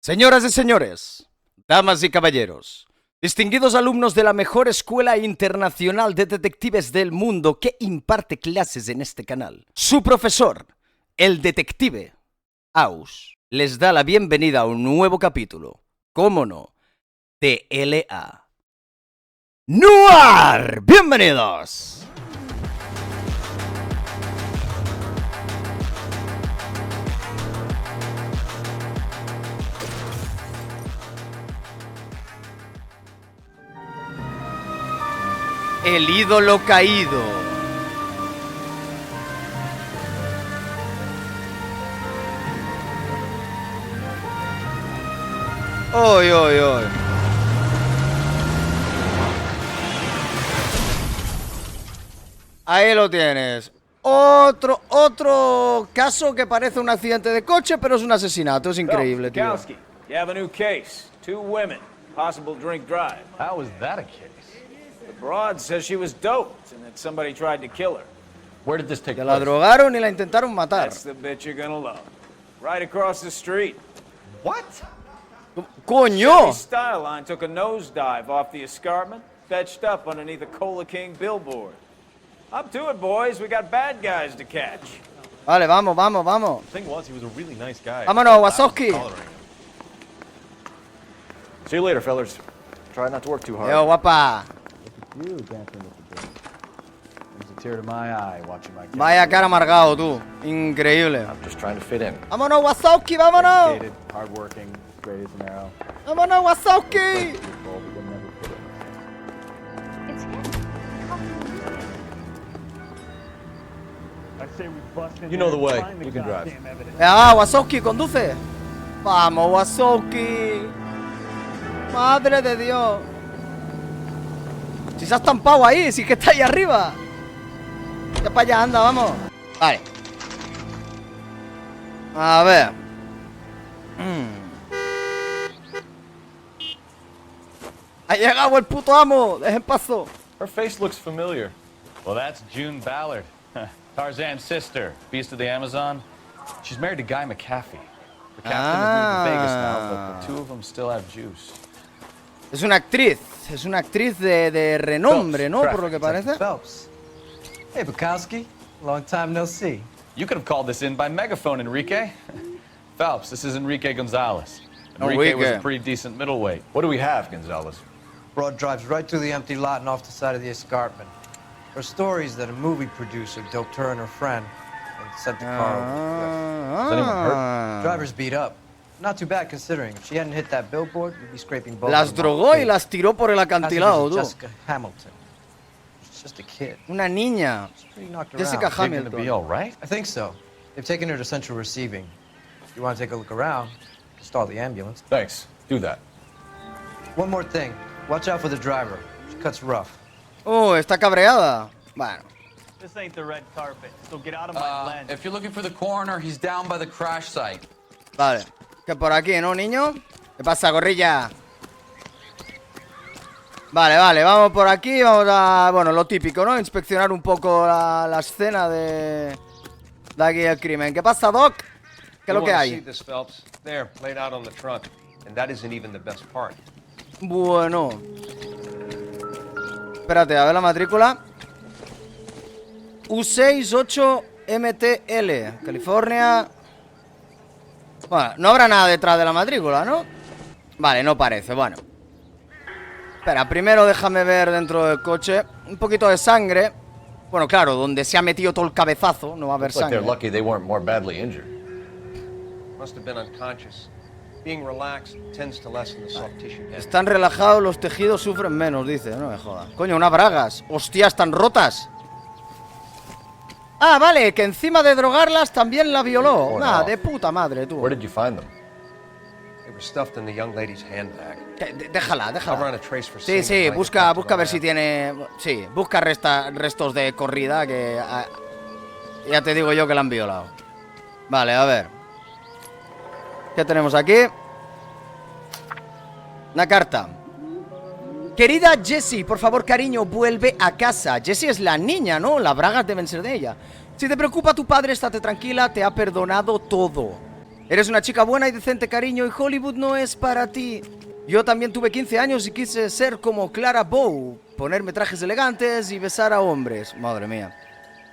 Señoras y señores, damas y caballeros, distinguidos alumnos de la mejor escuela internacional de detectives del mundo que imparte clases en este canal, su profesor, el detective Aus, les da la bienvenida a un nuevo capítulo, cómo no, de L.A NOIRE. ¡Bienvenidos! El ídolo caído. ¡Oy, oy, oy! Ahí lo tienes. Otro caso que parece un accidente de coche, pero es un asesinato. Es increíble, tío. You have a new case. 2 women. Possible drink drive. How is that a case? The broad says she was doped and that somebody tried to kill her. Where did this take Que place? la drogaron y la intentaron matar. That's the bitch you're gonna love. Right across the street. What? ¡Coño! Style line took a nosedive off the escarpment, fetched up underneath a Cola King billboard. Up to it, boys. We got bad guys to catch. Vale, vamos, vamos, vamos. The thing was, he was a really nice guy. Vámonos, Wazowski. See you later, fellas. Try not to work too hard. Yo, guapa. You dancing with the girl. Brings a tear to my eye watching my cat. Vaya cara amargado, tú. Increíble. I'm just trying to fit in. Vámonos, Wazowski, vámonos. Educated, hardworking, straight as an arrow. Vámonos, Wazowski. People, we will never fit in. It's him. You know the way. You can drive. Ah, Wazowski, conduce. Vamos, Wazowski. Madre de Dios. Si se ha estampado ahí, si es que está ahí arriba. Ya para allá, anda, vamos. Vale. A ver. Ha llegado el puto amo. Dejen paso. Her face looks familiar. Well, that's June Ballard. Tarzan's sister, Beast of the Amazon. She's married to Guy McAfee. The captain has moved to Vegas now, but the two of them still have juice. Es una actriz de renombre, ¿no? Por lo que parece. Phelps. Hey, Bukowski. Long time no see. You could have called this in by megaphone, Enrique. Phelps, this is Enrique Gonzalez. Enrique was a pretty decent middleweight. What do we have, Gonzalez? Broad drives right through the empty lot and off the side of the escarpment. Her stories that a movie producer doped her and her friend and sent the car over the cliff. Is anyone hurt? Driver's beat up. Not too bad considering. If she hadn't hit that billboard, we'd be scraping both Las of them off drogó the y las tiró por el acantilado, tú. Jessica Hamilton. She's just a kid. Una niña. She's pretty knocked Jessica around. Is it gonna be Hamilton. all right? I think so. They've taken her to central receiving. If you want to take a look around, stall the ambulance. Thanks. Do that. One more thing. Watch out for the driver. She cuts rough. Oh, está cabreada. Bueno. This ain't the red carpet, so get out of my lens. If you're looking for the coroner, he's down by the crash site. Vale. Que por aquí, ¿no, niño? ¿Qué pasa, gorrilla? Vale, vale, vamos por aquí. Vamos a... Bueno, lo típico, ¿no? Inspeccionar un poco la escena de aquí el crimen. ¿Qué pasa, Doc? ¿Qué es lo que hay? There, laid out on the trunk. And that isn't even the best part. Bueno. Espérate, a ver la matrícula. U68MTL, California. Bueno, no habrá nada detrás de la matrícula, ¿no? Vale, no parece, bueno. Espera, primero déjame ver dentro del coche. Un poquito de sangre. Bueno, claro, donde se ha metido todo el cabezazo no va a haber Looks like they're sangre. lucky they weren't more badly injured. Must have been unconscious. Being relaxed tends to lessen the soft tissue damage. Están relajados, los tejidos sufren menos, dice. No me jodas. Coño, unas bragas. Hostia, están rotas. Ah, vale, que encima de drogarlas también la violó. Nah, de puta madre, tú. Where did you find them? They were stuffed in the young lady's handbag. Déjala, I'll run déjala. a trace for Sí, semen sí, and busca I can a ver si tiene... Sí, busca restos de corrida que... ya te digo yo que la han violado. Vale, a ver. ¿Qué tenemos aquí? Una carta. Querida Jessie, por favor, cariño, vuelve a casa. Jessie es la niña, ¿no? Las bragas deben ser de ella. Si te preocupa tu padre, estate tranquila, te ha perdonado todo. Eres una chica buena y decente, cariño, y Hollywood no es para ti. Yo también tuve 15 años y quise ser como Clara Bow, ponerme trajes elegantes y besar a hombres. Madre mía.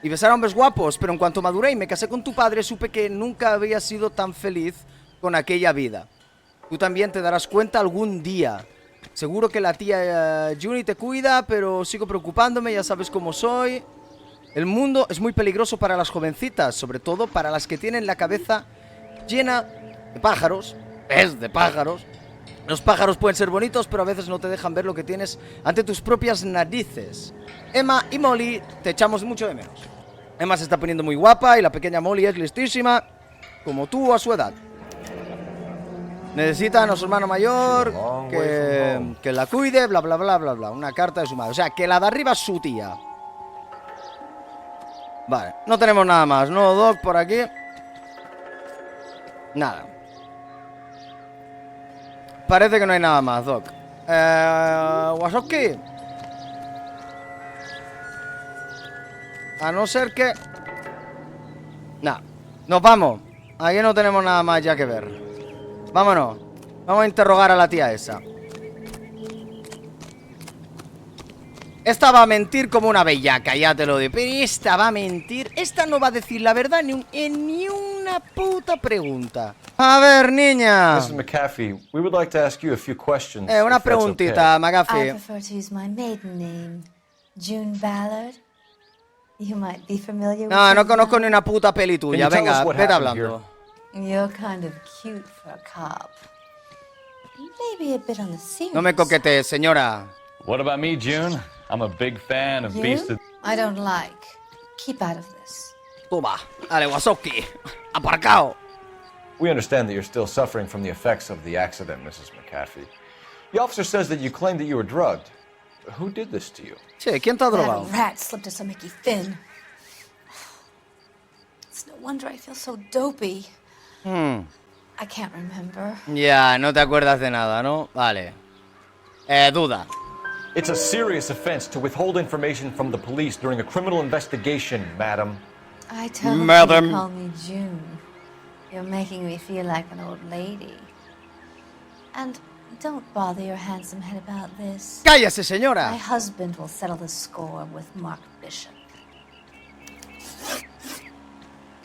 Y besar a hombres guapos, pero en cuanto maduré y me casé con tu padre, supe que nunca había sido tan feliz con aquella vida. Tú también te darás cuenta algún día. Seguro que la tía Juni te cuida, pero sigo preocupándome, ya sabes cómo soy. El mundo es muy peligroso para las jovencitas, sobre todo para las que tienen la cabeza llena de pájaros. Es de pájaros. Los pájaros pueden ser bonitos, pero a veces no te dejan ver lo que tienes ante tus propias narices. Emma y Molly, te echamos mucho de menos. Emma se está poniendo muy guapa y la pequeña Molly es listísima, como tú a su edad. Necesitan a su hermano mayor que la cuide, bla, bla, bla, bla, bla. Una carta de su madre. O sea, que la de arriba es su tía. Vale, no tenemos nada más, ¿no, Doc? Por aquí. Nada. Parece que no hay nada más, Doc. Wazowski. A no ser que... Nah, nos vamos. Aquí no tenemos nada más ya que ver. Vámonos. Vamos a interrogar a la tía esa. Esta va a mentir como una bellaca, ya te lo digo. Pero esta va a mentir. Esta no va a decir la verdad en ni una puta pregunta. A ver, niña. Mrs. McAfee, we would like to ask you a few questions. Una if that's preguntita, okay. McAfee. I prefer to use my maiden name, June Ballard. You might be familiar with No, no the conozco novel. ni una puta peli tuya. Can you tell us Venga, what vete happened hablando. You're kind of cute for a cop. Maybe a bit on the serious. No me coquetees, señora. What about me, June? I'm a big fan of Beast You? of... I don't like. Keep out of this. Toma. Dale, Wazowski. Aparcao. We understand that you're still suffering from the effects of the accident, Mrs. McAfee. The officer says that you claimed that you were drugged. Who did this to you? Sí, ¿quién te ha That drogado? rat slipped a Mickey Finn. It's no wonder I feel so dopey. I can't remember. Ya, no te acuerdas de nada, ¿no? Vale. Duda. It's a serious offense to withhold information from the police during a criminal investigation, madam. I tell Madam. you to call me June. You're making me feel like an old lady. And don't bother your handsome head about this. ¡Cállese, My señora! husband will settle the score with Mark Bishop.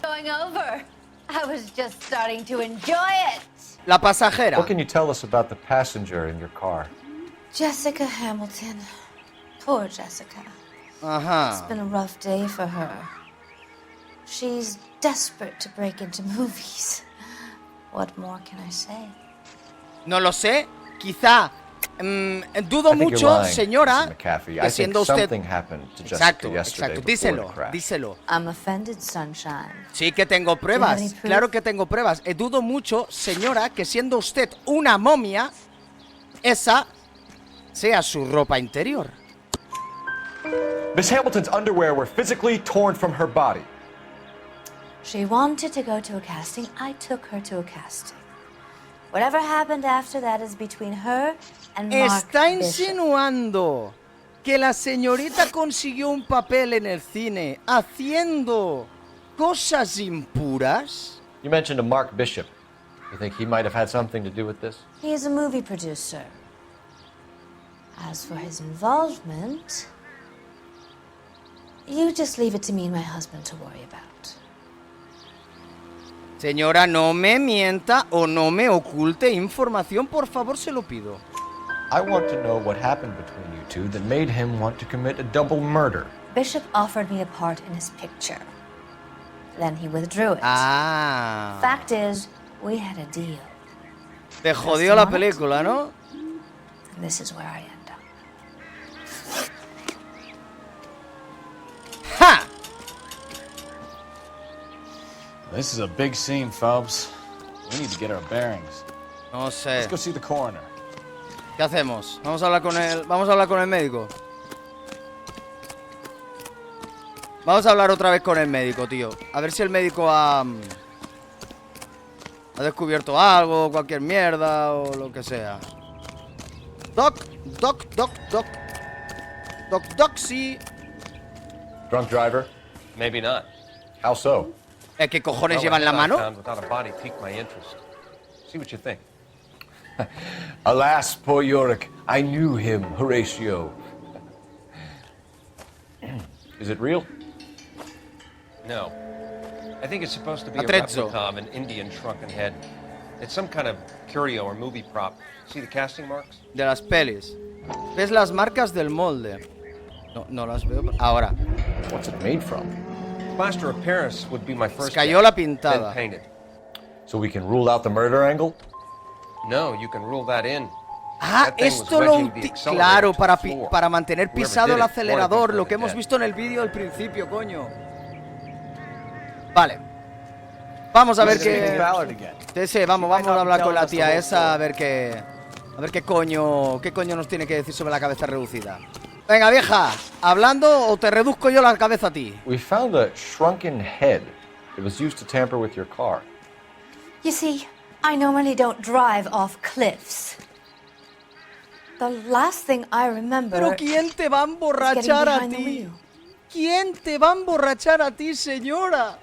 Going over. I was just starting to enjoy it. La pasajera. What can you tell us about the passenger in your car? Jessica Hamilton. Poor Jessica. It's Ajá. been a rough day for her. She's desperate to break into movies. What more can I say? No lo sé. Quizá. Dudo I think mucho, you're lying, señora, Mrs. McAfee. que I think siendo usted... something happened to Jessica Exacto, yesterday exacto. before Díselo, the crash. díselo. I'm offended, Sunshine. Sí que tengo pruebas. any proof? Claro que tengo pruebas. Dudo mucho, señora, que siendo usted una momia, esa sea su ropa interior. Miss Hamilton's underwear were physically torn from her body. She wanted to go to a casting. I took her to a casting. Whatever happened after that is between her and Mark Está Bishop. insinuando que la señorita consiguió un papel en el cine haciendo cosas impuras. You mentioned a Mark Bishop. You think he might have had something to do with this? He is a movie producer. As for his involvement, you just leave it to me and my husband to worry about. Señora, no me mienta o no me oculte información, por favor, se lo pido. I want to know what happened between you two that made him want to commit a double murder. Bishop offered me a part in his picture. Then he withdrew it. Ah. Fact is, we had a deal. Te jodió la película, ¿no? And this is where I end up. ¡Ja! This is a big scene, Phelps. We need to get our bearings. No sé. Let's go see the coroner. ¿Qué hacemos? Vamos a hablar con el médico. Vamos a hablar otra vez con el médico, tío. A ver si el médico ha descubierto algo, cualquier mierda o lo que sea. Doc, sí. Drunk driver? Maybe not. How so? ¿Qué cojones Well, lleva en la a head I mano? found without a body piqued my interest. See what you think. Alas, poor Yorick. I knew him, Horatio. Is it real? No. I think it's supposed to be a Attrezzo. replica of an Indian shrunken head. It's some kind of curio or movie prop. See the casting marks? De las pelis. ¿Ves las marcas del molde? No, no las veo. Ahora. What's it made from? Plaster of Paris would be my first Escayola guess, pintada. then painted. So we can rule out the murder angle? No, you can rule that in. Ah, That thing was esto lo wedging the accelerator claro, to para, the floor. para mantener Whoever pisado did el it acelerador, wanted lo to que hemos dead. visto en el vídeo al principio, coño. Vale. Vamos a ver qué... Sí, vamos a hablar con la tía esa, a ver qué coño nos tiene que decir sobre la cabeza reducida. Venga, vieja, ¿hablando o te reduzco yo la cabeza a ti? We found a shrunken head. It was used to tamper with your car. You see, I normally don't drive off cliffs. The last thing I remember. Pero ¿quién te va a emborrachar a behind the ti? wheel. ¿Quién te va a emborrachar a ti, señora?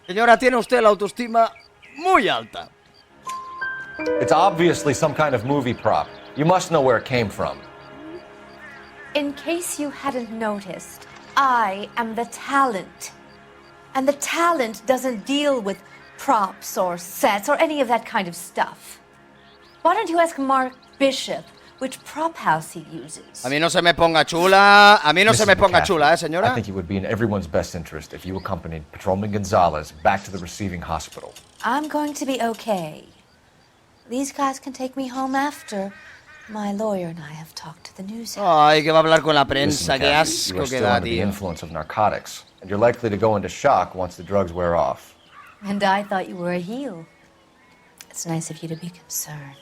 Señora, tiene usted la autoestima muy alta. It's obviously some kind of movie prop. You must know where it came from. In case you hadn't noticed, I am the talent. And the talent doesn't deal with props or sets or any of that kind of stuff. Why don't you ask Mark Bishop which prop house he uses? A mí no se me ponga chula, Mrs. McCaffrey, I señora. think it would be in everyone's best interest if you accompanied Patrolman Gonzalez back to the receiving hospital. I'm going to be okay. These guys can take me home after. My lawyer and I have talked to the news. Ay, que va a hablar con la Listen, prensa, qué McCaffrey, you asco are que still da, under the tío. influence of narcotics, and you're likely to go into shock once the drugs wear off. And I thought you were a heel. It's nice of you to be concerned.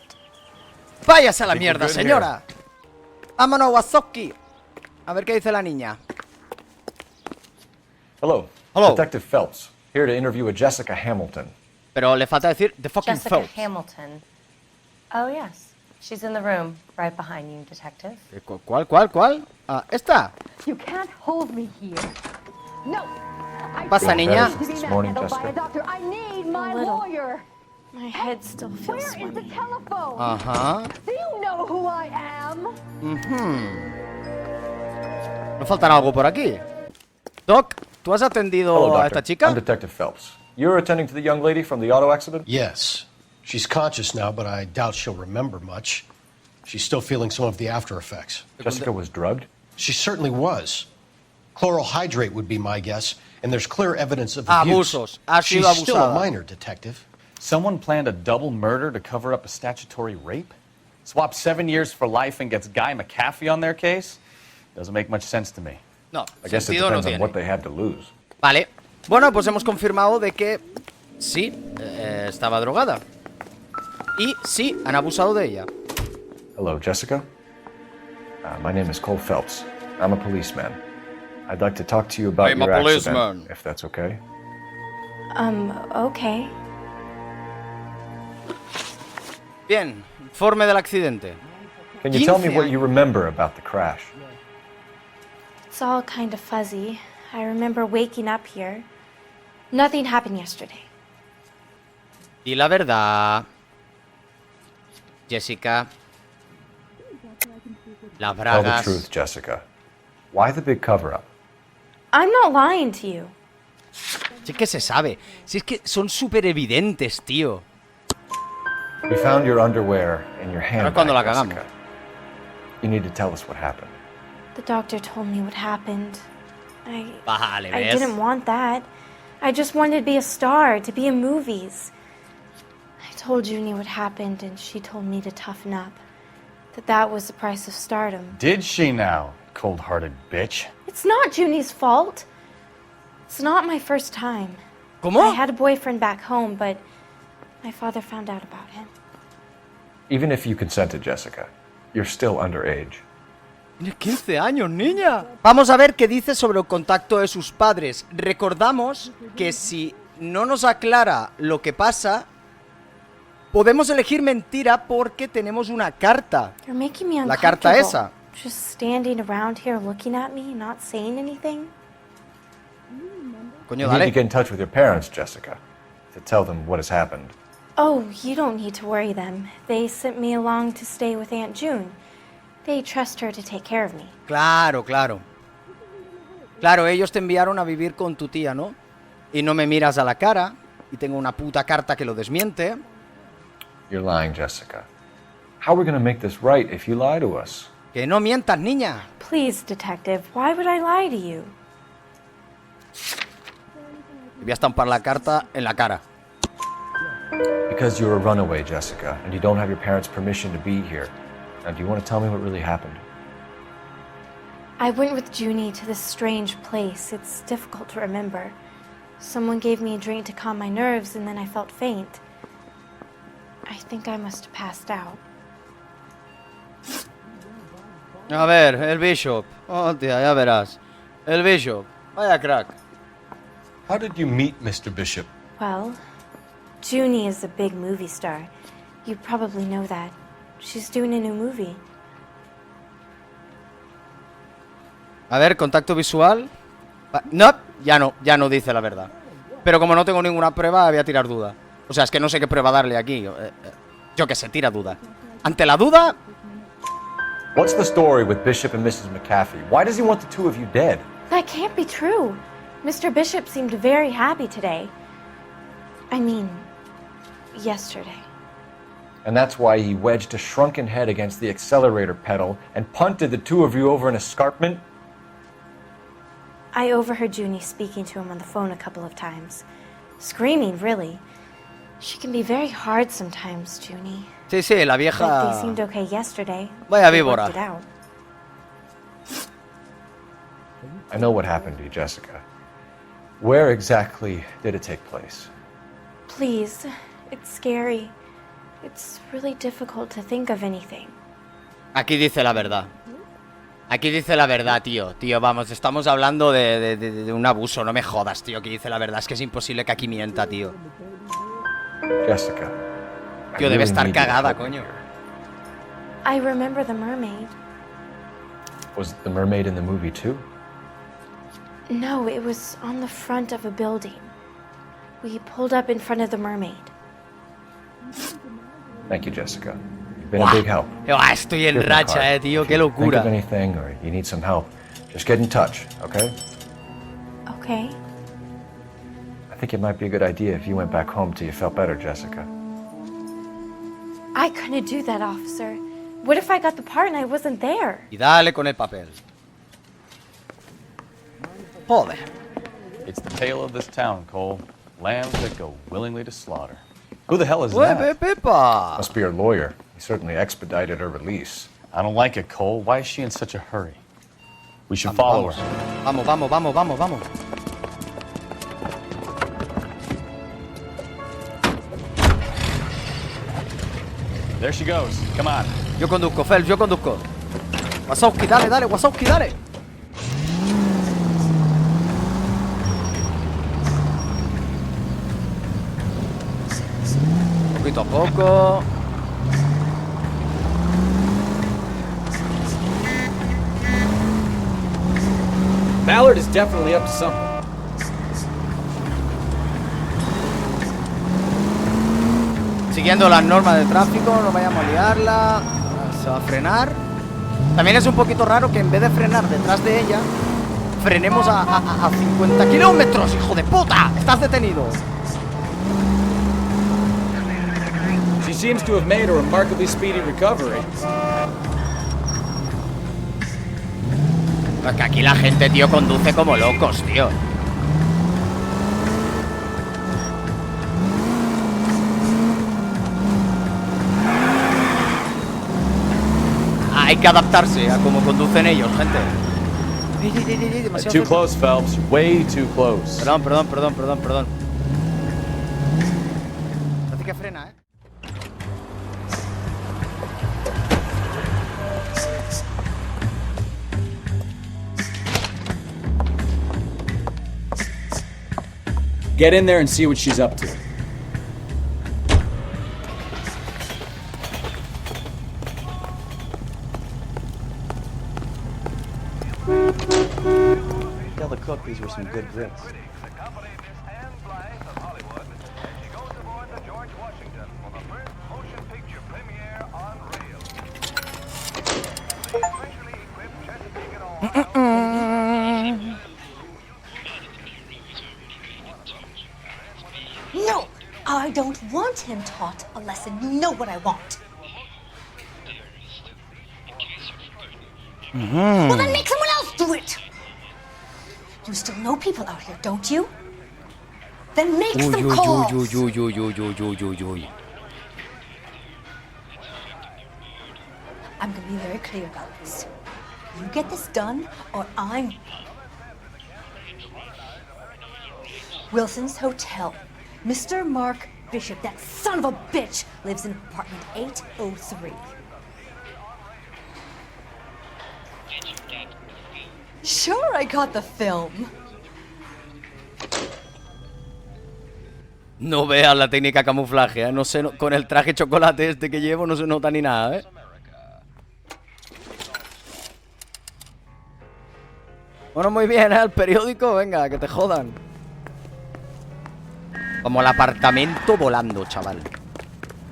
Váyase a la Think we're mierda, good señora. Vámonos, Wazowski. A ver qué dice la niña. Hello. Hello. Detective Phelps, here to interview a Jessica Hamilton. Pero le falta decir the fucking Jessica Phelps. Hamilton. Oh, yes. She's in the room, right behind you, Detective. ¿Cuál? Ah, esta. You can't hold me here. No. Pasa, niña. This morning, Jessica. Doctor, I need my little. lawyer. My head still feels Where is the swimming. telephone? Ajá. Do you know who I am? ¿No faltará algo por aquí? Doc, ¿tú has atendido Hello, a Doctor. esta chica? I'm Detective Phelps. You're attending to the young lady from the auto accident? Yes. She's conscious now, but I doubt she'll remember much. She's still feeling some of the after effects. Jessica was drugged? She certainly was. Chloral hydrate would be my guess, and there's clear evidence of abuse. Abusos. Ha She's sido still a abusada. minor, Detective. Someone planned a double murder to cover up a statutory rape? Swap 7 years for life and gets Guy McAfee on their case? Doesn't make much sense to me. No, I guess it sentido no depends on tiene. what they had to lose. Vale. Bueno, pues hemos confirmado de que sí, estaba drogada. Y sí, han abusado de ella. Hello, Jessica. My name is Cole Phelps. I'm a policeman. I'd like to talk to you about I'm a your accident, policeman. if that's okay. Okay. Bien, informe del accidente. Can you tell me 15 what you remember about the crash? It's all kind of fuzzy. I remember waking up here. Nothing happened yesterday. Y la verdad, Jessica, las Tell the bragas. truth, Jessica. Why the big cover-up? I'm not lying to you. Si es que se sabe. Si es que son súper evidentes, tío. We found your underwear in your handbag, cuando la cagamos. Jessica. You need to tell us what happened. The doctor told me what happened. Vale, I ¿ves? didn't want that. I just wanted to be a star, to be in movies. I told Junie what happened, and she told me to toughen up. That was the price of stardom. Did she now, cold-hearted bitch? It's not Junie's fault. It's not my first time. ¿Cómo? I had a boyfriend back home, but my father found out about him. Even if you consented, Jessica, you're still underage. Tienes 15 años, niña. Vamos a ver qué dice sobre el contacto de sus padres. Recordamos que si no nos aclara lo que pasa, podemos elegir mentira porque tenemos una carta. You're making me La carta esa. Just standing around here looking at me, not saying anything. Coño, You need to dale. get in touch with your parents, Jessica, to tell them what has happened. Oh, you don't need to worry them. They sent me along to stay with Aunt June. They trust her to take care of me. Claro, claro. Claro, ellos te enviaron a vivir con tu tía, ¿no? Y no me miras a la cara y tengo una puta carta que lo desmiente. You're lying, Jessica. How are we going to make this right if you lie to us? Que no mientas, niña. Please, detective, why would I lie to you? Te voy a estampar la carta en la cara. Because you're a runaway, Jessica, and you don't have your parents' permission to be here. Now, do you want to tell me what really happened? I went with Junie to this strange place. It's difficult to remember. Someone gave me a drink to calm my nerves, and then I felt faint. I think I must have passed out. A ver, el Bishop. Hostia, ya verás. El Bishop. Vaya crack. How did you meet Mr. Bishop? Well, Junie is a big movie star. You probably know that. She's doing a new movie. A ver, contacto visual. No, ya no dice la verdad. Pero como no tengo ninguna prueba, voy a tirar duda. O sea, es que no sé qué prueba darle aquí. Yo qué sé, tira duda. Ante la duda... What's the story with Bishop and Mrs. McAfee? Why does he want the two of you dead? That can't be true. Mr. Bishop seemed very happy today. I mean, yesterday. And that's why he wedged a shrunken head against the accelerator pedal and punted the two of you over an escarpment? I overheard Junie speaking to him on the phone a couple of times. Screaming, really. She can be very hard sometimes, Junie. Sí, sí, la But they vieja... seemed okay yesterday. Vaya They víbora. worked it out. I know what happened to you, Jessica. Where exactly did it take place? Please, it's scary. It's really difficult to think of anything. Aquí dice la verdad. Aquí dice la verdad, tío. Tío, vamos, estamos hablando de un abuso. No me jodas, tío, que dice la verdad. Es que es imposible que aquí mienta, tío. Jessica. Tío, debe estar cagada, coño. I remember the mermaid. Was the mermaid in the movie too? No, it was on the front of a building. We pulled up in front of the mermaid. Thank you, Jessica. You've been a big help. Estoy en Here's my racha, card. tío. If Qué you think locura. of anything or you need some help, just get in touch, okay? Okay. I think it might be a good idea if you went back home till you felt better, Jessica. I couldn't do that, officer. What if I got the part and I wasn't there? Y dale con el papel. Joder. It's the tale of this town, Cole. Lambs that go willingly to slaughter. Who the hell is that? Pepa. Must be her lawyer. He certainly expedited her release. I don't like it, Cole. Why is she in such a hurry? We should follow her. Vamos, vamos, vamos, vamos, vamos. There she goes. Come on. Yo conduzco, Phelps, yo conduzco. Wazowski, dale, dale, Wazowski, dale. Poquito a poco. Ballard is definitely up to something. Siguiendo las normas de tráfico, no vayamos a liarla. Se va a frenar. También es un poquito raro que en vez de frenar detrás de ella, frenemos a 50 kilómetros, hijo de puta. Estás detenido. She seems to have made a remarkably speedy recovery. Es que aquí la gente, tío, conduce como locos, tío. Hay que adaptarse a cómo conducen ellos, gente. Demasiado Too close, Phelps. Way too close. Perdón. Parece que frena, Get in there and see what she's up to. Tell the cook these were some good grits. taught a lesson. You know what I want. Well, then make someone else do it. You still know people out here, don't you? Then make some calls. I'm going to be very clear about this. You get this done, or I'm... Wilson's Hotel. Mr. Mark Bishop, that son of a bitch, lives in apartment 803. Sure, I got the film. No veas la técnica camuflaje, ¿eh? No sé, con el traje chocolate este que llevo no se nota ni nada, ¿eh? Bueno, muy bien, ¿eh? El periódico, venga, que te jodan. Como el apartamento volando, chaval.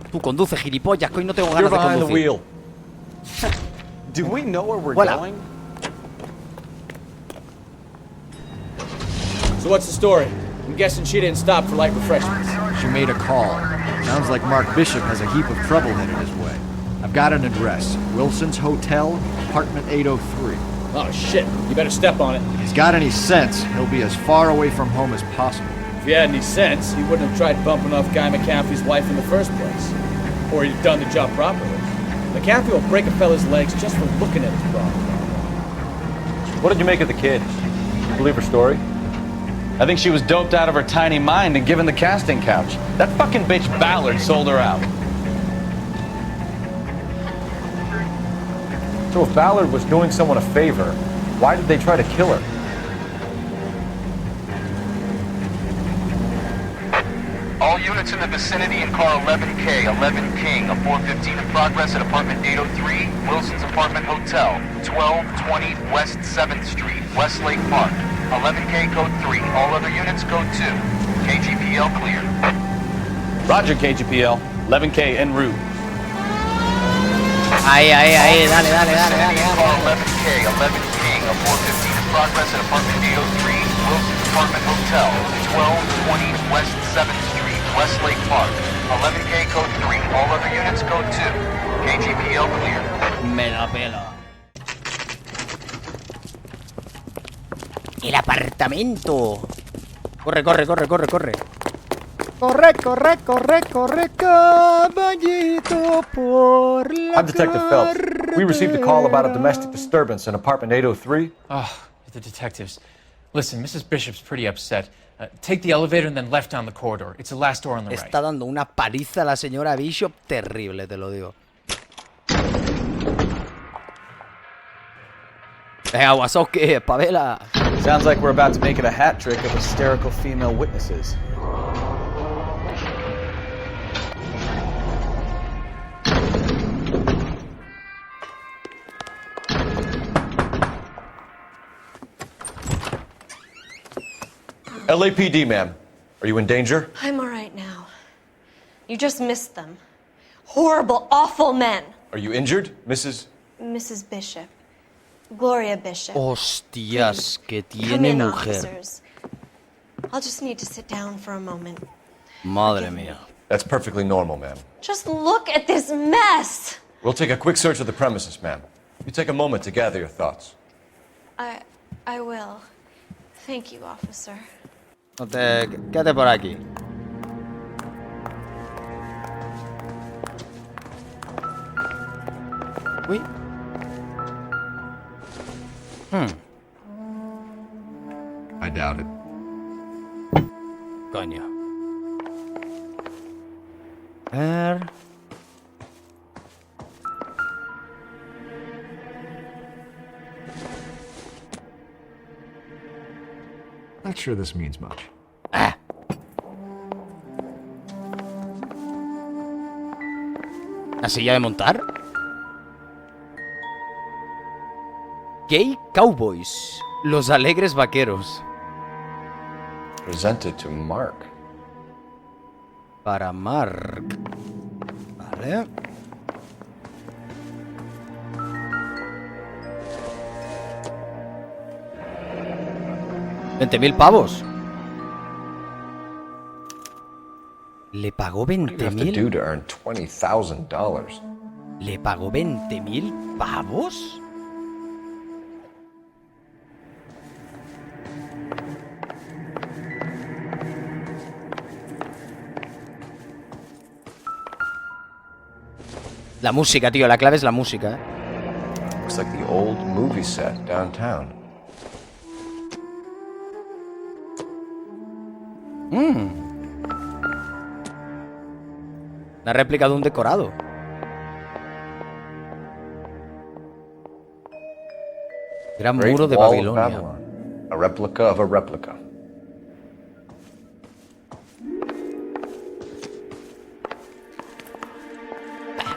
Tú conduce, gilipollas, que hoy no tengo ganas de conducir. Do we know where we're Voilà. going? So what's the story? I'm guessing she didn't stop for light refreshments. She made a call. Sounds like Mark Bishop has a heap of trouble headed his way. I've got an address. Wilson's Hotel, apartment 803. Oh shit, you better step on it. If he's got any sense, he'll be as far away from home as possible. If he had any sense, he wouldn't have tried bumping off Guy McCaffrey's wife in the first place. Or he'd have done the job properly. McCaffrey will break a fella's legs just for looking at his problem. What did you make of the kid? You believe her story? I think she was doped out of her tiny mind and given the casting couch. That fucking bitch Ballard sold her out. So if Ballard was doing someone a favor, why did they try to kill her? All units in the vicinity in car 11K, 11 King, a 415 in progress at apartment 803, Wilson's Apartment Hotel, 1220 West 7th Street, Westlake Park. 11K code 3, all other units code 2. KGPL clear. Roger, KGPL. 11K en route. Ahí, dale. Car 11K, 11 King, a 415 in progress at apartment 803, Wilson's Apartment Hotel, 1220 West 7th Street, Westlake Park. 11K code 3, all other units code 2. KGPL clear. Me la pela. El apartamento. Corre, caballito por la I'm Detective Phelps. We received a call about a domestic disturbance in apartment 803. Oh, the detectives. Listen, Mrs. Bishop's pretty upset. Take the elevator and then left down the corridor. It's the last door on the right. Está dando una paliza a la señora Bishop terrible, te lo digo. Wazowski, espabila. Sounds like we're about to make it a hat trick of hysterical female witnesses. LAPD, ma'am. Are you in danger? I'm all right now. You just missed them. Horrible, awful men. Are you injured, Mrs. Mrs. Bishop. Gloria Bishop. Hostias, que Come tiene in, mujer. officers. I'll just need to sit down for a moment. Madre mía. That's perfectly normal, ma'am. Just look at this mess. We'll take a quick search of the premises, ma'am. You take a moment to gather your thoughts. I will. Thank you, officer. No te... Quédate por aquí. Uy. I doubt it. Coño. A ver. Not sure this means much. ¿La silla de montar? Gay Cowboys. Los alegres vaqueros. Presented to Mark. Para Mark. Vale. $20,000 pavos. Le pagó What do you have to 20.000. do to earn $20,000? ¿Le pagó 20.000 pavos? La música, tío, la clave es la música, ¿eh? Looks like the old movie set downtown. Una réplica de un decorado. Gran Great muro de Wall of Babilonia. Babylon. A replica of a replica.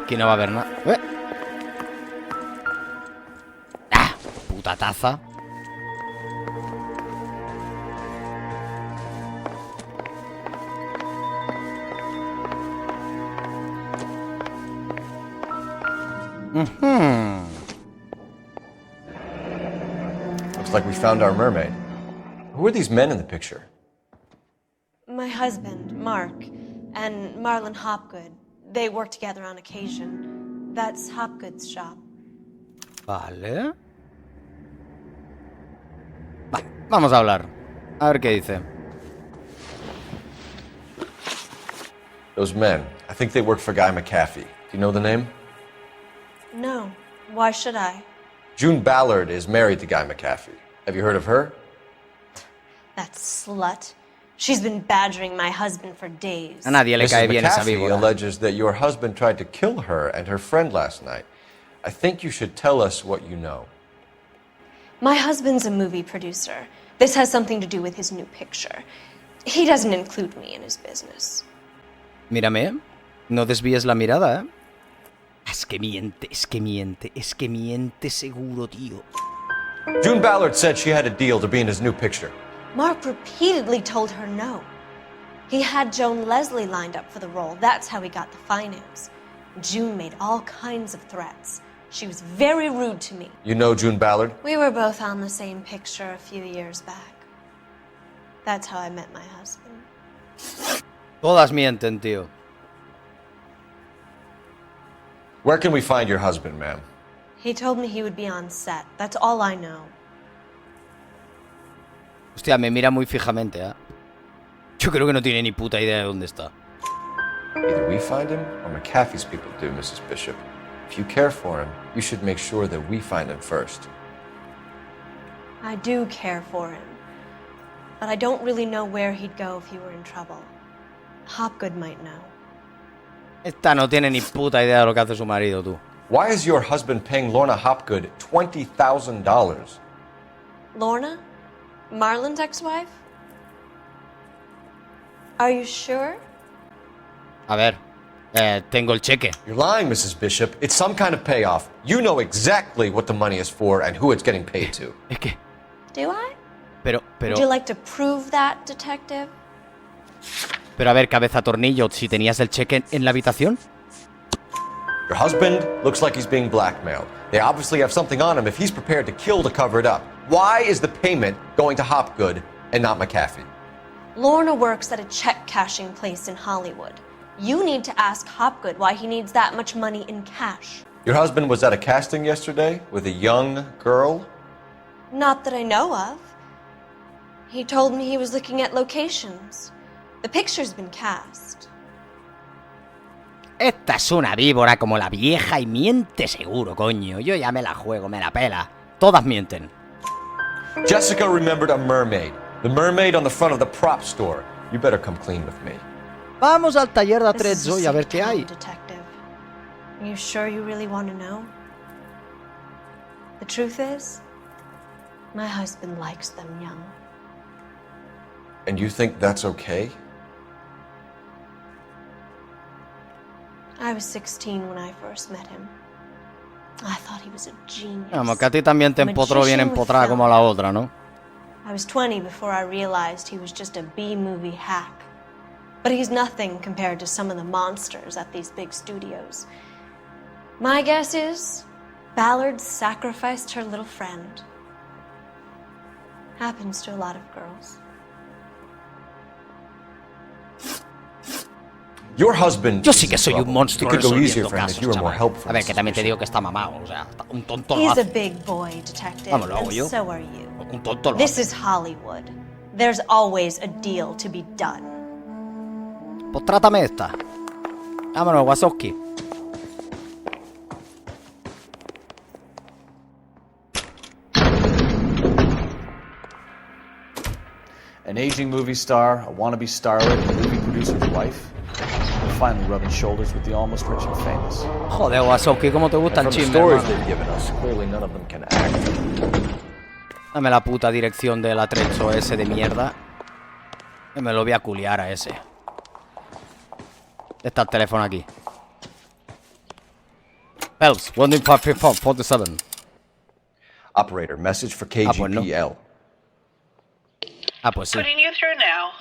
Aquí no va a haber nada. ¡Ah! Puta taza. Looks like we found our mermaid. Who are these men in the picture? My husband, Mark, and Marlon Hopgood. They work together on occasion. That's Hopgood's shop. Vale. Vamos a hablar. A ver qué dice. Those men. I think they work for Guy McAfee. Do you know the name? No. Why should I? June Ballard is married to Guy McAfee. Have you heard of her? That slut. She's been badgering my husband for days. A nadie le cae bien esa McAfee víbora. alleges that your husband tried to kill her and her friend last night. I think you should tell us what you know. My husband's a movie producer. This has something to do with his new picture. He doesn't include me in his business. Mírame, no desvíes la mirada, ¿eh? Es que miente, es que miente, es que miente seguro, tío. June Ballard said she had a deal to be in his new picture. Mark repeatedly told her no. He had Joan Leslie lined up for the role. That's how he got the finance. June made all kinds of threats. She was very rude to me. You know June Ballard? We were both on the same picture a few years back. That's how I met my husband. Todas mienten, tío. Where can we find your husband, ma'am? He told me he would be on set. That's all I know. Hostia, me mira muy fijamente, ¿eh? Yo creo que no tiene ni puta idea de dónde está. Either we find him or McAfee's people do, Mrs. Bishop. If you care for him, you should make sure that we find him first. I do care for him. But I don't really know where he'd go if he were in trouble. Hopgood might know. Esta no tiene ni puta idea de lo que hace su marido, tú. Why is your husband paying Lorna Hopgood $20,000? Lorna? Marlon's ex-wife? Are you sure? A ver, tengo el cheque. You're lying, Mrs. Bishop. It's some kind of payoff. You know exactly what the money is for and who it's getting paid to. Es que... Do I? Pero... Would you like to prove that, detective? Pero a ver, cabeza tornillo, si tenías el cheque en la habitación. Your husband looks like he's being blackmailed. They obviously have something on him if he's prepared to kill to cover it up. Why is the payment going to Hopgood and not McAfee? Lorna works at a check-cashing place in Hollywood. You need to ask Hopgood why he needs that much money in cash. Your husband was at a casting yesterday with a young girl? Not that I know of. He told me he was looking at locations. The picture's been cast. Esta es una víbora como la vieja y miente seguro, coño. Yo ya me la juego, me la pela. Todas mienten. Jessica remembered a mermaid. The mermaid on the front of the prop store. You better come clean with me. Vamos al taller de Atrezzo y a ver qué hay. Detective. Are you sure you really want to know? The truth is, my husband likes them young. And you think that's okay? I was 16 when I first met him. I thought he was a genius. Vamos, que a ti también te empotró bien empotrada como a la otra, ¿no? I was 20 before I realized he was just a B-movie hack. But he's nothing compared to some of the monsters at these big studios. My guess is Ballard sacrificed her little friend. Happens to a lot of girls. Your husband. Yo sí que soy un monstruo It could go easier resolviendo for him if casos, you were more chaval. helpful. A ver, que también te digo que está mamado, o sea, un tonto lo He's a hace. big boy, detective. Vamos, lo hago and yo. so are you. Un tonto lo This hace. is Hollywood. There's always a deal to be done. Pues trátame esta. Vámonos, Wazowski. An aging movie star, a wannabe starlet, a movie producer's wife. We're finally rubbing shoulders with the almost rich and famous. Joder, Wazowski, ¿cómo te gusta el From the chisme, stories hermano? they've given us, clearly none of them can act. Dame la puta dirección del atrecho ese de mierda. Que me lo voy a culiar a ese. Está el teléfono aquí. Phelps, 15547. Operator, message for Ah, pues no. KGPL. Ah, pues sí. Putting you through now.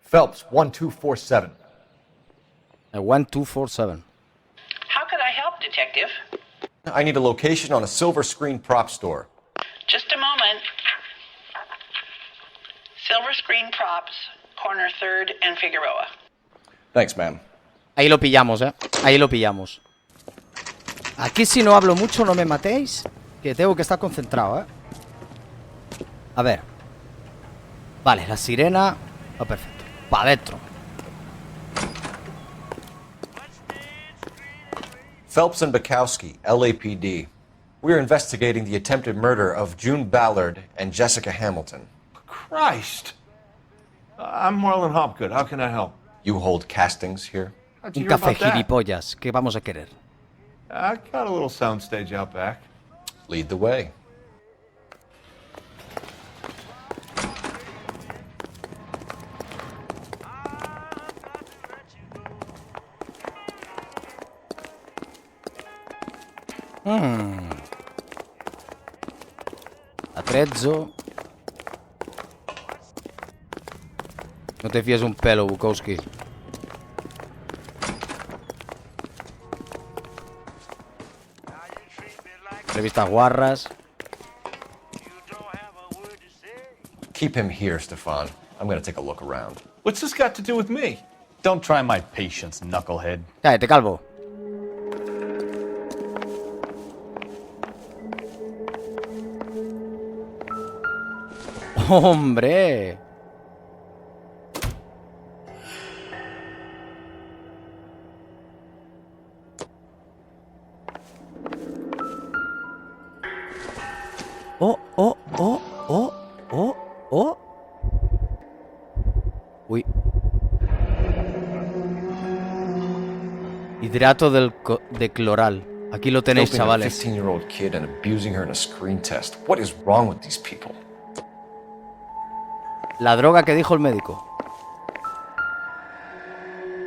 Phelps, 1247. 1247. How could I help, Detective? I need a location on a silver screen prop store. Just a moment. Silver Screen Props, corner 3rd and Figueroa. Thanks, ma'am. Ahí lo pillamos, Ahí lo pillamos. Aquí si no hablo mucho no me matéis, que tengo que estar concentrado, A ver. Vale, la sirena. Oh, perfecto. Pa' adentro. Phelps and Bukowski, LAPD. We're investigating the attempted murder of June Ballard and Jessica Hamilton. Christ! I'm Marlon Hopgood. How can I help? You hold castings here? How'd you Un hear café about that? gilipollas. ¿Qué vamos a querer? I got a little soundstage out back. Lead the way. Attrezzo. No te fíes un pelo, Bukowski. Revistas guarras. Keep him here, Stefan. I'm gonna take a look around. What's this got to do with me? Don't try my patience, knucklehead. Cállate, calvo. ¡Hombre! ¡Oh, oh, oh, oh, oh, oh! Uy. Hidrato de cloral. Aquí lo tenéis, Doping a chavales. 15-year-old kid and abusing her in a screen test. What is wrong with these people? La droga que dijo el médico.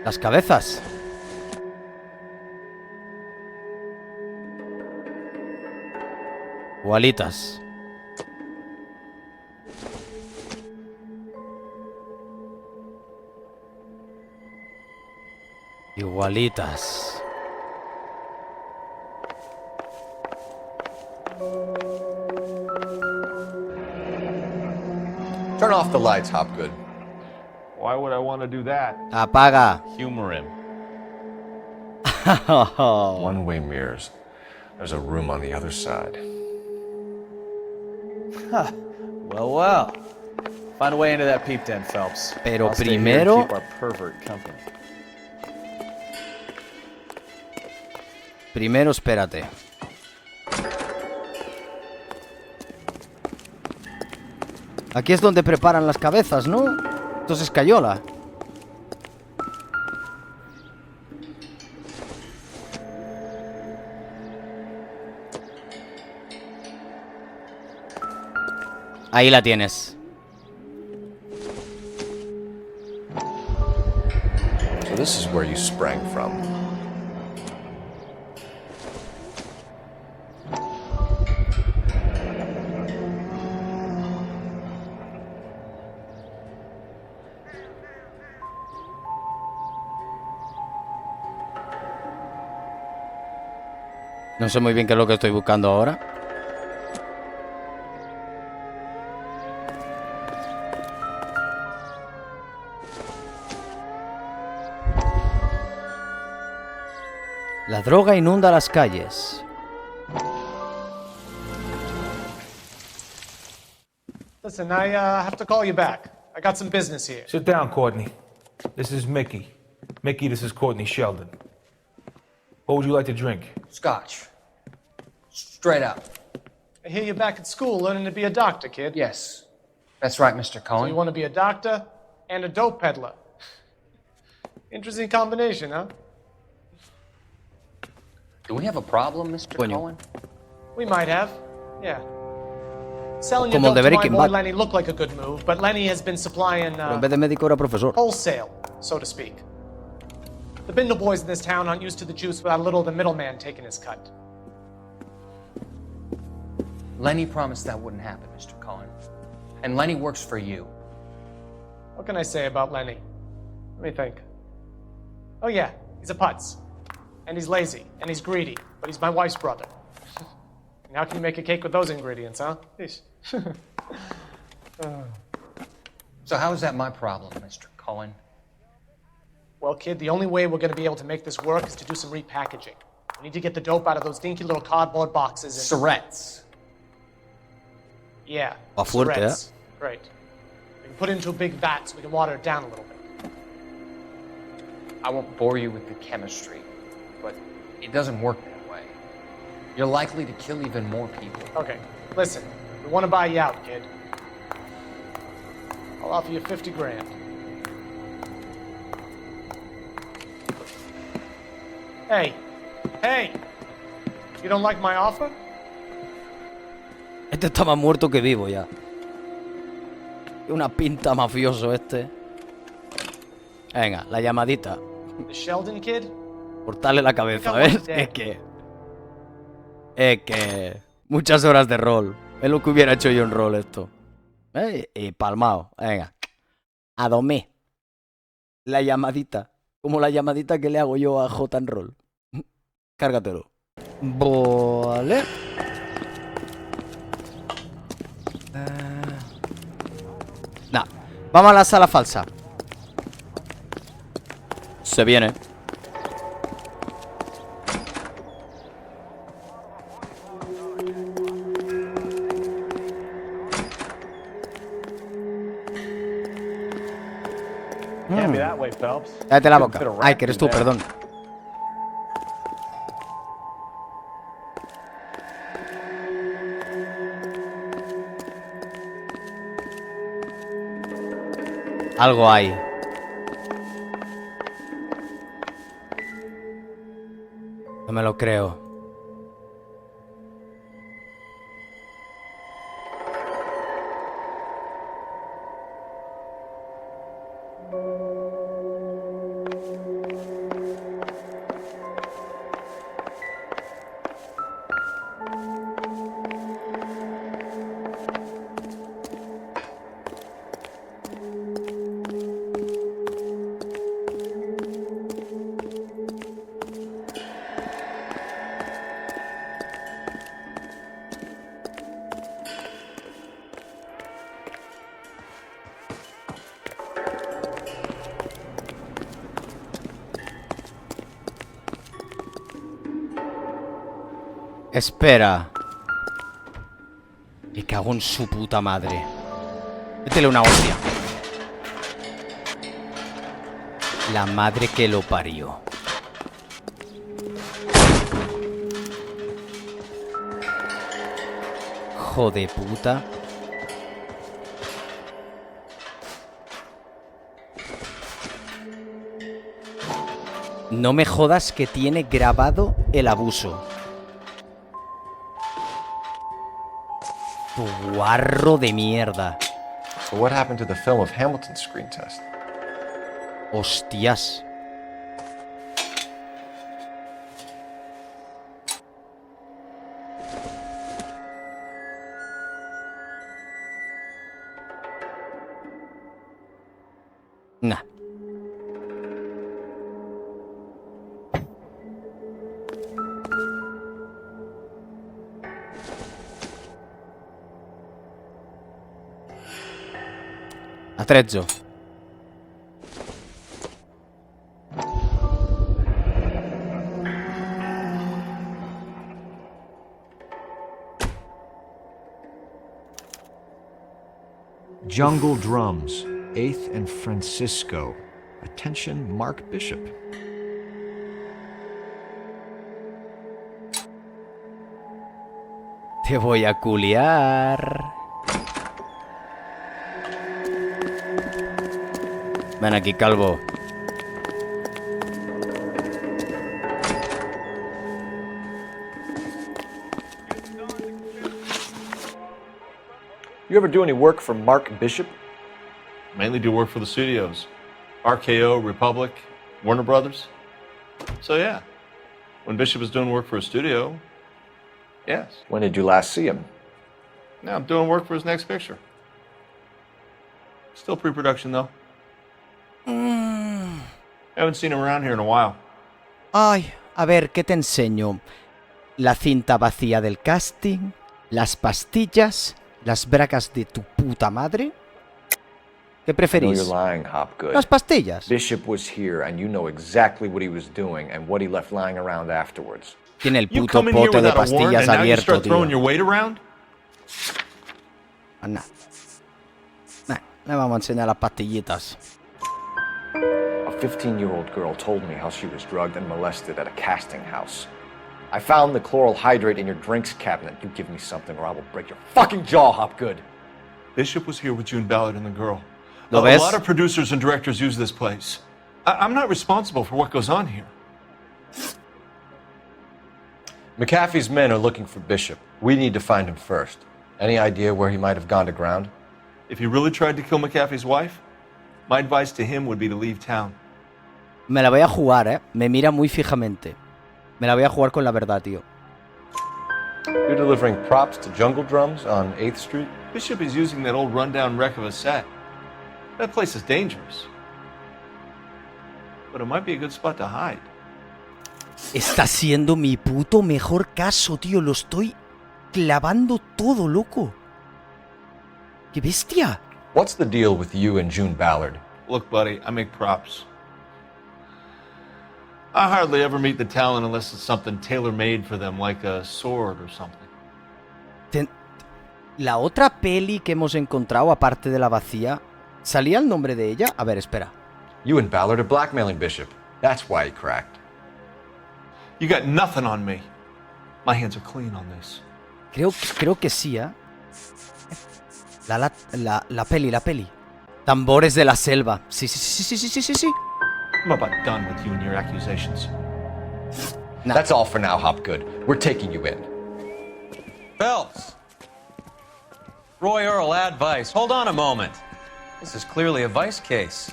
Las cabezas. Igualitas. Igualitas. Turn off the lights, Hopgood. Why would I want to do that? Apaga. Humor him. One-way mirrors. There's a room on the other side. Huh. Well, well. Find a way into that peep den, Phelps. Pero I'll stay here and primero- keep our pervert company. Primero espérate. Aquí es donde preparan las cabezas, ¿no? Entonces Cayola. Ahí la tienes. So this is where you sprang from. No sé muy bien qué es lo que estoy buscando ahora. La droga inunda las calles. Listen, I have to call you back. I got some business here. Sit down, Courtney. This is Mickey. Mickey, this is Courtney Sheldon. What would you like to drink? Scotch. Straight up. I hear you're back at school learning to be a doctor, kid. Yes. That's right, Mr. Cohen. So you want to be a doctor and a dope peddler. Interesting combination, huh? Do we have a problem, Mr. Cohen? We might have, yeah. Selling Como your el de dope to my Breaking boy Bad. Lenny looked like a good move, but Lenny has been supplying Pero en vez de médico era profesor. wholesale, so to speak. The Bindle boys in this town aren't used to the juice without a little of the middleman taking his cut. Lenny promised that wouldn't happen, Mr. Cohen. And Lenny works for you. What can I say about Lenny? Let me think. Oh yeah, he's a putz. And he's lazy, and he's greedy, but he's my wife's brother. And how can you make a cake with those ingredients, huh? Yeesh. So how is that my problem, Mr. Cohen? Well, kid, the only way we're going to be able to make this work is to do some repackaging. We need to get the dope out of those dinky little cardboard boxes and... Surrettes. Yeah, Va fuerte, Surrettes. Great. We can put it into a big vat so we can water it down a little bit. I won't bore you with the chemistry, but it doesn't work that way. You're likely to kill even more people. Okay, listen. We want to buy you out, kid. I'll offer you 50 grand. Hey. Hey! You don't like my offer? Este está más muerto que vivo ya. Una pinta mafioso este. Venga, la llamadita. The Sheldon kid? Cortarle la cabeza, ¿ves? Es que... Muchas horas de rol. Es lo que hubiera hecho yo en rol esto. Y palmao. Venga. A domé. La llamadita. Como la llamadita que le hago yo a J en rol. Cárgatelo. Vale. Nah. Vamos a la sala falsa. Se viene. Can't be that way, Phelps. Cállate la Couldn't boca. fit a rat Ay, que eres tú, through there. perdón. Algo hay. No me lo creo. Espera. Me cago en su puta madre. Métele una hostia. La madre que lo parió. Joder puta. No me jodas que tiene grabado el abuso. Guarro de mierda. So what happened to the film of Hamilton's screen test? Hostias. Nah. Attrezzo. Jungle Drums, 8th and Francisco. Attention, Mark Bishop. Te voy a culiar. Ven aquí, calvo. You ever do any work for Mark Bishop? Mainly do work for the studios. RKO, Republic, Warner Brothers. So yeah, when Bishop was doing work for a studio, yes. When did you last see him? Now I'm doing work for his next picture. Still pre-production though. Haven't seen him around here in a while. Ay, a ver, ¿qué te enseño? La cinta vacía del casting, las pastillas, las bragas de tu puta madre. ¿Qué preferís? No, you're lying, Hopgood. Las pastillas. Bishop was here, and you know exactly what he was doing and what he left lying around afterwards. Tiene el puto pote de pastillas abierto, tío. Nah. Le vamos a enseñar las pastillitas. A 15-year-old girl told me how she was drugged and molested at a casting house. I found the chloral hydrate in your drinks cabinet. You give me something or I will break your fucking jaw, Hopgood. Bishop was here with June Ballard and the girl. A lot of producers and directors use this place. I'm not responsible for what goes on here. McAfee's men are looking for Bishop. We need to find him first. Any idea where he might have gone to ground? If he really tried to kill McAfee's wife, my advice to him would be to leave town. Me la voy a jugar, Me mira muy fijamente. Me la voy a jugar con la verdad, tío. You're delivering props to Jungle Drums on 8th Street? Bishop is using that old rundown wreck of a set. That place is dangerous. But it might be a good spot to hide. Está siendo mi puto mejor caso, tío. Lo estoy clavando todo, loco. ¡Qué bestia! What's the deal with you and June Ballard? Look, buddy, I make props. I hardly ever meet the talent unless it's something tailor-made for them, like a sword or something. La otra peli que hemos encontrado, aparte de la vacía, ¿salía el nombre de ella? A ver, espera. You and Ballard are blackmailing Bishop. That's why he cracked. You got nothing on me. My hands are clean on this. Creo que sí, ¿eh? La peli. Tambores de la selva. Sí. I'm about done with you and your accusations. Nah. That's all for now, Hopgood. We're taking you in. Phelps! Roy Earl, advice. Hold on a moment. This is clearly a vice case.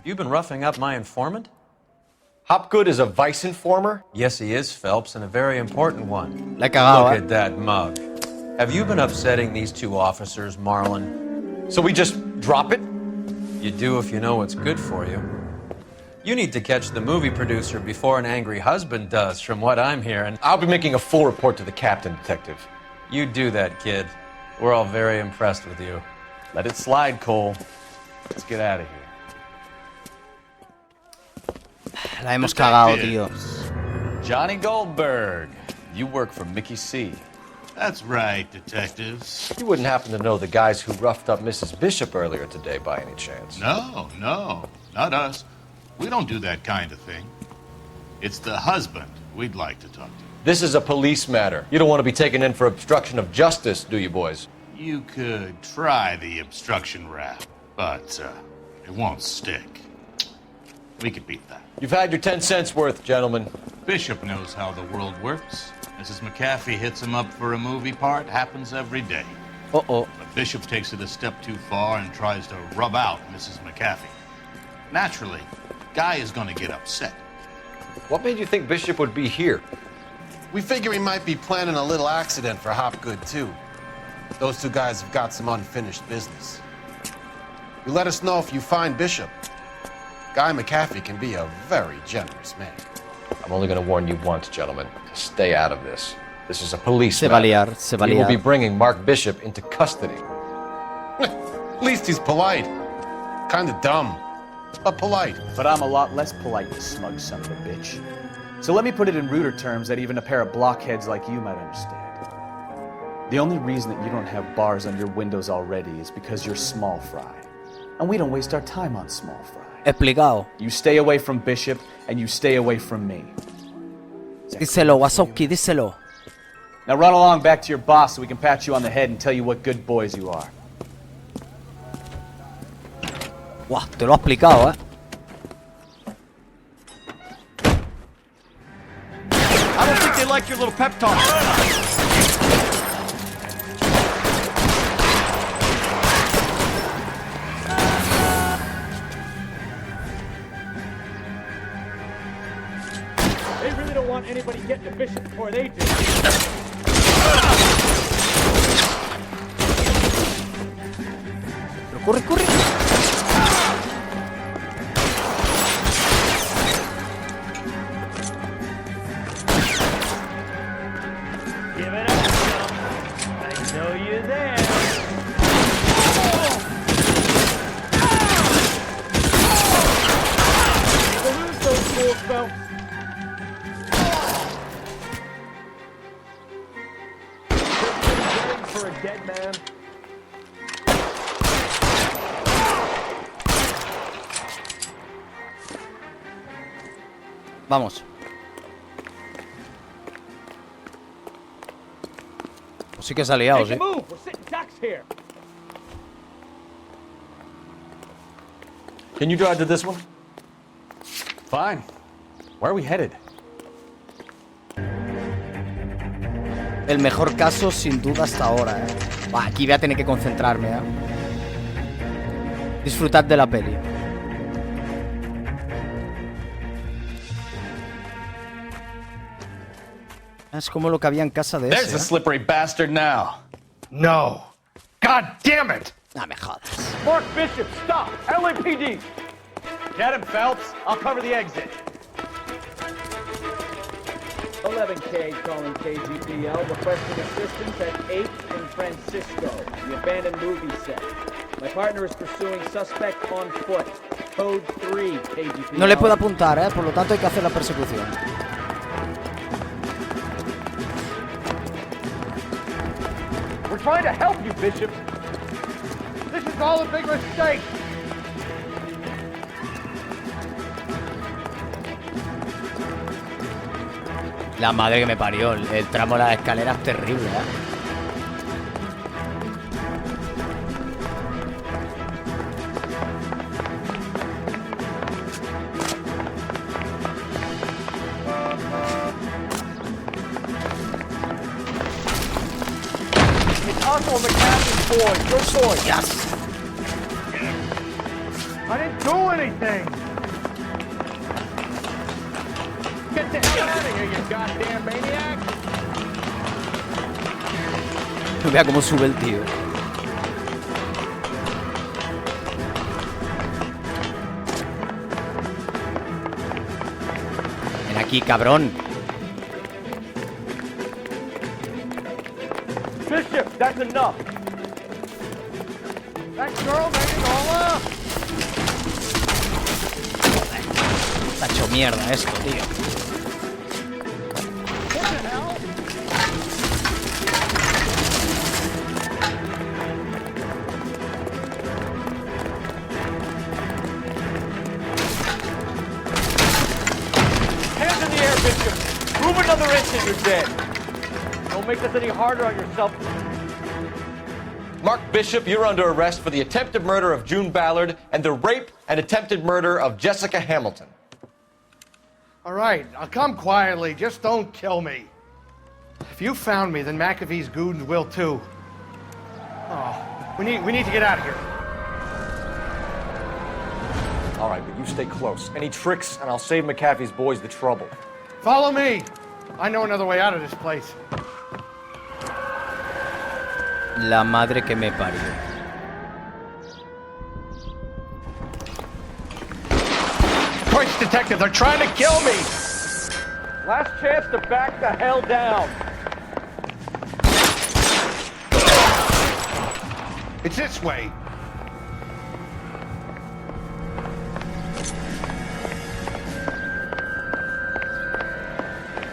You've been roughing up my informant? Hopgood is a vice informer? Yes, he is, Phelps, and a very important one. La cagao, Look at that mug. Have you been upsetting these two officers, Marlon? So we just drop it? You do if you know what's good for you. You need to catch the movie producer before an angry husband does, from what I'm hearing. I'll be making a full report to the captain, Detective. You do that, kid. We're all very impressed with you. Let it slide, Cole. Let's get out of here. La hemos cagado, tío. Johnny Goldberg. You work for Mickey C. That's right, detectives. You wouldn't happen to know the guys who roughed up Mrs. Bishop earlier today by any chance? No, not us. We don't do that kind of thing. It's the husband we'd like to talk to. This is a police matter. You don't want to be taken in for obstruction of justice, do you, boys? You could try the obstruction rap, but it won't stick. We could beat that. You've had your 10 cents worth, gentlemen. Bishop knows how the world works. Mrs. McAfee hits him up for a movie part. Happens every day. Uh-oh. But Bishop takes it a step too far and tries to rub out Mrs. McAfee. Naturally, Guy is going to get upset. What made you think Bishop would be here? We figure he might be planning a little accident for Hopgood, too. Those two guys have got some unfinished business. You let us know if you find Bishop. Guy McAfee can be a very generous man. I'm only going to warn you once, gentlemen, to stay out of this. This is a police Se va a matter. liar, se va a We will be liar. bringing Mark Bishop into custody. At least he's polite. Kind of dumb, but polite. But I'm a lot less polite, you smug son of a bitch. So let me put it in ruder terms that even a pair of blockheads like you might understand. The only reason that you don't have bars on your windows already is because you're small fry. And we don't waste our time on small fry. Explicado. You stay away from Bishop, and you stay away from me. Díselo, Wazowski, díselo. Now run along back to your boss so we can pat you on the head and tell you what good boys you are. Guau, te lo ha explicado, I don't think they like your little pep talk. They really don't want anybody getting to Bishop before they do. Pero corre, corre. Give it up, Phil. I know you're there. Don't lose those fools, Phelps. For a dead man. Vamos. Pues sí que se ha liado, Make sí. a move. We're sitting ducks here. Can you drive to this one? Fine. Where are we headed? El mejor caso sin duda hasta ahora, Buah, aquí voy a tener que concentrarme, Disfrutad de la peli. Es como lo que había en casa de There's ese, a slippery bastard now. No. God damn it! No me jodas. Mark Bishop, stop! LAPD! Get him, Phelps. I'll cover the exit. 11K calling KGPL, requesting assistance at 8 in Francisco, the abandoned movie set. My partner is pursuing suspect on foot. Code 3, KGPL. No le puedo apuntar, por lo tanto hay que hacer la persecución. We're trying to help you, Bishop. This is all a big mistake. La madre que me parió, el tramo de las escaleras es terrible, It's Uncle McCaffrey's boy, your boy. Yes. I didn't do anything. Get the hell out of here, you goddamn maniac! Vea cómo sube el tío. Ven aquí, cabrón. Bishop, that's enough. That girl made it all up. Está hecho mierda esto, tío. Hands in the air, Bishop. Move another inch and you're dead. Don't make this any harder on yourself. Mark Bishop, you're under arrest for the attempted murder of June Ballard and the rape and attempted murder of Jessica Hamilton. All right, I'll come quietly. Just don't kill me. If you found me, then McAfee's goons will too. Oh, we need to get out of here. All right, but you stay close. Any tricks, and I'll save McAfee's boys the trouble. Follow me. I know another way out of this place. La madre que me parió. Christ, detective, they're trying to kill me. Last chance to back the hell down. It's this way.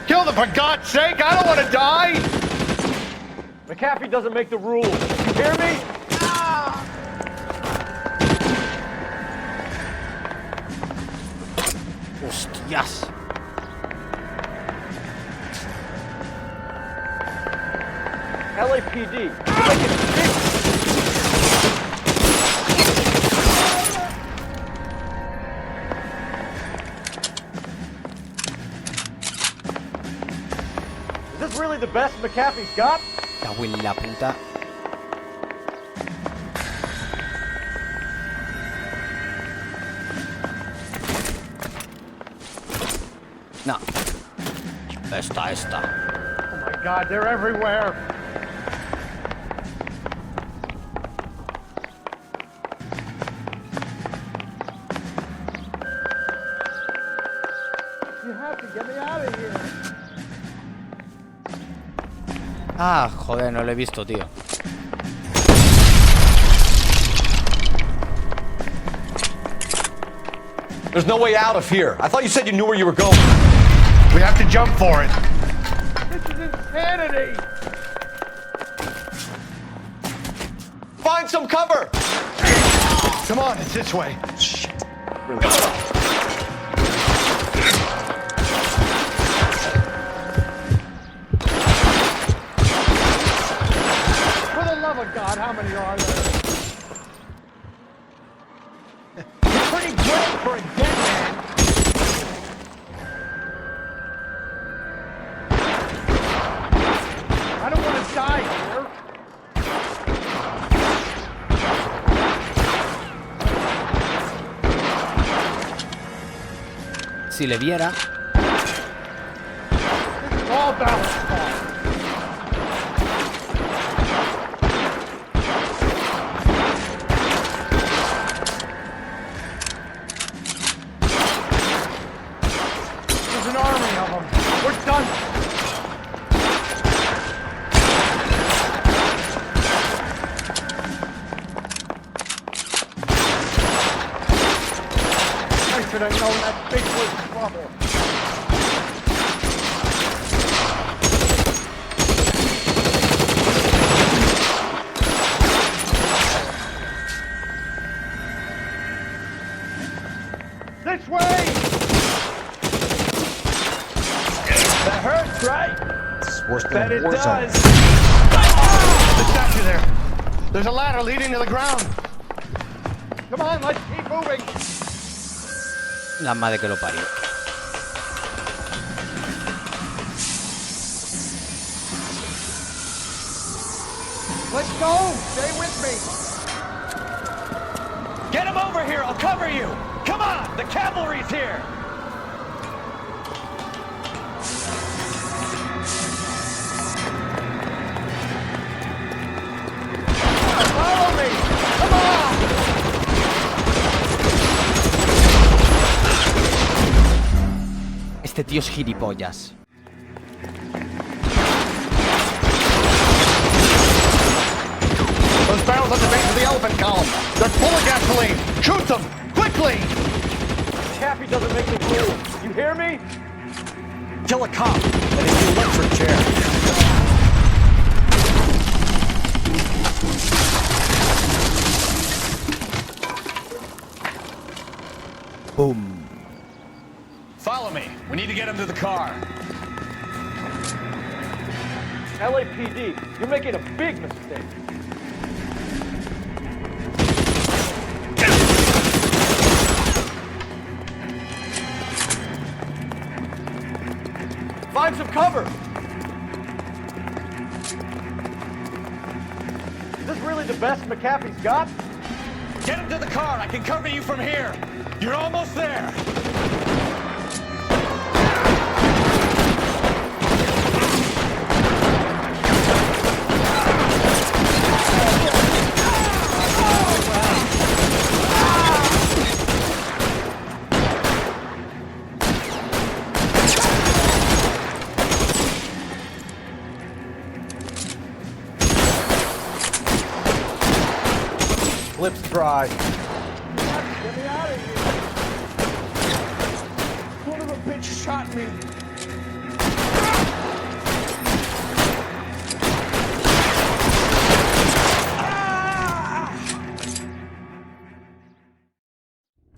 Kill them, for God's sake! I don't want to die! McAfee doesn't make the rules. You hear me? Hostias. LAPD. Is this really the best McAfee's got? Cago en la puta. No. Esta. Oh my God, they're everywhere. You have to get me out of here. Ah, joder, no lo he visto, tío. There's no way out of here. I thought you said you knew where you were going. We have to jump for it. This is insanity. Find some cover. Come on, it's this way. Shit. Really? For the love of God, how many are there? You're pretty great for a dead man. I don't want to die here. Si le viera. All balance fall. There's an army of them. We're done. I should have known that big was trouble. This way! That hurts, right? It's worse than Bet a it war zone. does. The statue there. There's a ladder leading to the ground. Come on, let's keep moving. La madre que lo parió. Let's go. Stay with me. Get him over here. I'll cover you. Come on. The cavalry's here. Follow me. Come on. Este tío es gilipollas. Those barrels at the base of the elephant column. They're full of gasoline. Shoot them quickly. McAfee doesn't make the rules. You hear me? Kill a cop and it's the electric chair. Boom. Follow me. We need to get him to the car. LAPD, you're making a big mistake. Find some cover. Is this really the best McAfee's got? Get him to the car. I can cover you from here. You're almost there. Lips dry. Get me out of here. Son of a bitch shot me.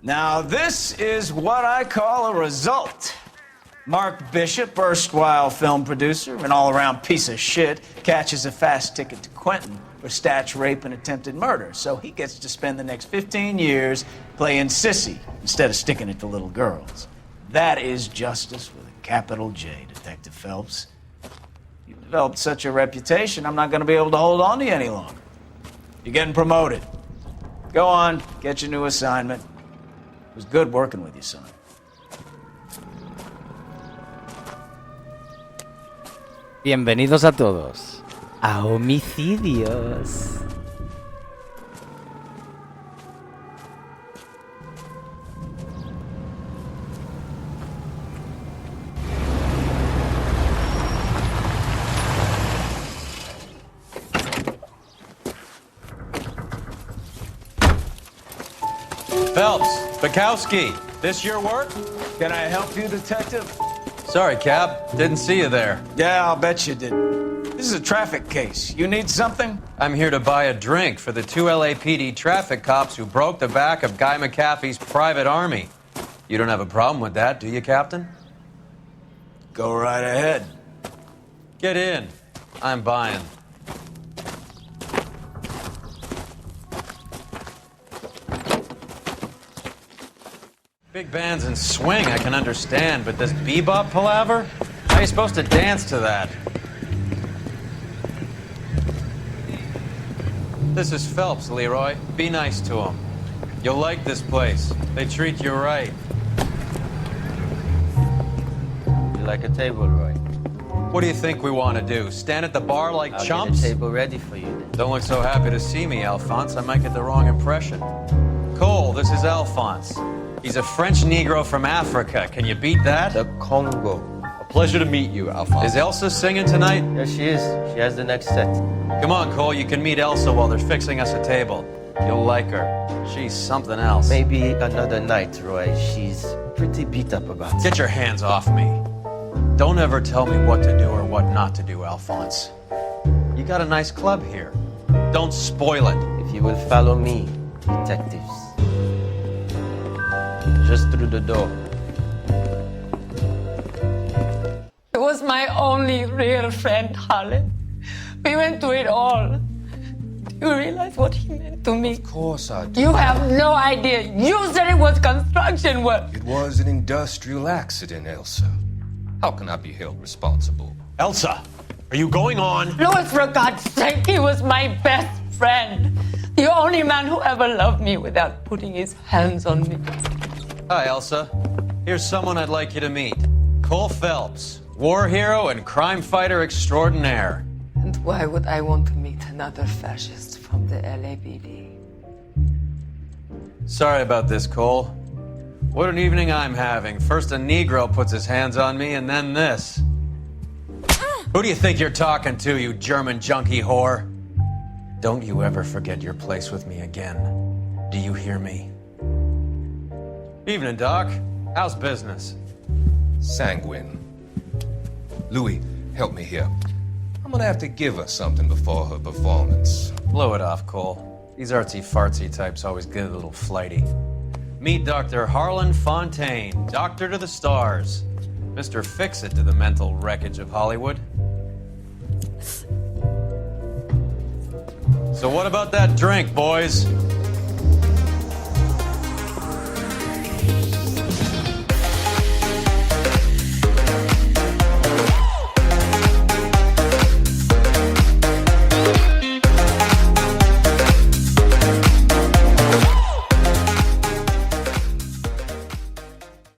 Now, this is what I call a result. Mark Bishop, erstwhile film producer, an all-around piece of shit, catches a fast ticket to Quentin for statch rape and attempted murder. So he gets to spend the next 15 years playing sissy instead of sticking it to little girls. That is justice with a capital J, Detective Phelps. You've developed such a reputation, I'm not going to be able to hold on to you any longer. You're getting promoted. Go on, get your new assignment. It was good working with you, son. Bienvenidos a todos a Homicidios. Phelps, Bukowski, this your work? Can I help you, Detective? Sorry, Cap. Didn't see you there. Yeah, I'll bet you didn't. This is a traffic case. You need something? I'm here to buy a drink for the 2 LAPD traffic cops who broke the back of Guy McAfee's private army. You don't have a problem with that, do you, Captain? Go right ahead. Get in. I'm buying. Big bands and swing I can understand, but this bebop palaver? How are you supposed to dance to that? This is Phelps, Leroy. Be nice to him. You'll like this place. They treat you right. You like a table, Roy? What do you think we want to do? Stand at the bar like I'll chumps? get a table ready for you then. Don't look so happy to see me, Alphonse. I might get the wrong impression. Cole, this is Alphonse. He's a French Negro from Africa. Can you beat that? The Congo. A pleasure to meet you, Alphonse. Is Elsa singing tonight? Yes, she is. She has the next set. Come on, Cole. You can meet Elsa while they're fixing us a table. You'll like her. She's something else. Maybe another night, Roy. She's pretty beat up about it. Get your hands off me. Don't ever tell me what to do or what not to do, Alphonse. You got a nice club here. Don't spoil it. If you will follow me, detectives. Just through the door. He was my only real friend, Harlan. We went through it all. Do you realize what he meant to me? Of course I do. You have no idea. You said it was construction work. It was an industrial accident, Elsa. How can I be held responsible? Elsa, are you going on? Louis, for God's sake, he was my best friend. The only man who ever loved me without putting his hands on me. Hi, Elsa. Here's someone I'd like you to meet. Cole Phelps, war hero and crime fighter extraordinaire. And why would I want to meet another fascist from the LAPD? Sorry about this, Cole. What an evening I'm having. First a Negro puts his hands on me, and then this. Who do you think you're talking to, you German junkie whore? Don't you ever forget your place with me again. Do you hear me? Evening, Doc. How's business? Sanguine. Louis, help me here. I'm gonna have to give her something before her performance. Blow it off, Cole. These artsy-fartsy types always get a little flighty. Meet Dr. Harlan Fontaine, doctor to the stars. Mr. Fix-It to the mental wreckage of Hollywood. So what about that drink, boys?